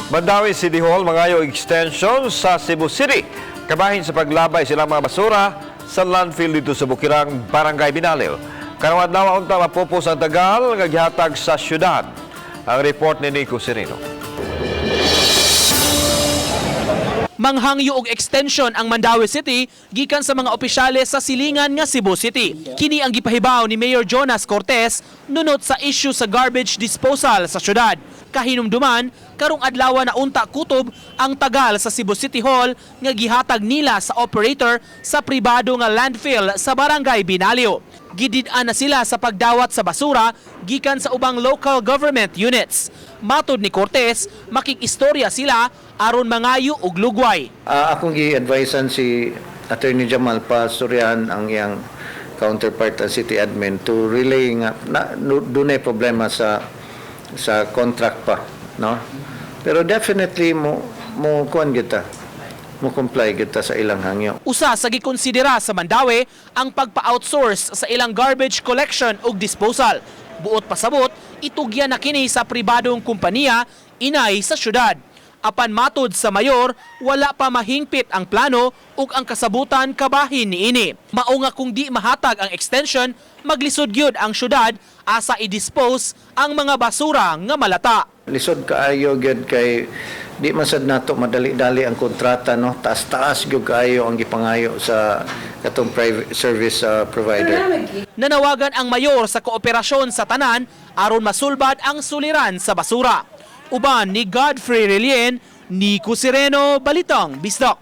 Mandaue City Hall mangayo extension sa Cebu City. Kabahin sa paglabay silang mga basura sa landfill dito sa Bukirang, Barangay Binaliw. Karawad na unta mapupos ang tagal nga gihatag sa Syudad. Ang report ni Nico Sereno. Manghangyo og extension ang Mandaue City gikan sa mga opisyales sa silingan nga Cebu City. Kini ang gipahibaw ni Mayor Jonas Cortez nunot sa issue sa garbage disposal sa syudad. Kahinumduman, karong adlaw na unta kutob ang tagal sa Cebu City Hall nga gihatag nila sa operator sa pribado nga landfill sa Barangay Binaliw. Gidid-an na sila sa pagdawat sa basura gikan sa ubang local government units. Matod ni Cortez, makikistorya sila aron mangayo og lugway. Akong gi-advisean si Attorney Jamal pa storyahan ang iyang counterpart ang city admin to relay nga dunay problema sa contract pa, no? Pero definitely mo kuan kita. Mo comply kita sa ilang hangyo. Usa sa gikonsidera sa Mandaue ang pagpa-outsource sa ilang garbage collection ug disposal. Buot pasabot, itugyan na kini sa pribadong kumpanya inay sa syudad. Apan matod sa mayor, wala pa mahingpit ang plano ug ang kasabutan kabahin niini. Mao nga kung di mahatag ang extension, maglisod gyud ang syudad asa i-dispose ang mga basura nga malata. Lisod kaayo gyud kay di man sad nato madali-dali ang kontrata, no? Taas-taas gyud kaayo ang gipangayo sa katong private service provider. Nanawagan ang mayor sa kooperasyon sa tanan aron masulbad ang suliran sa basura. Uban ni Godfrey Relien, Nico Sereno, Balitang Bisdak.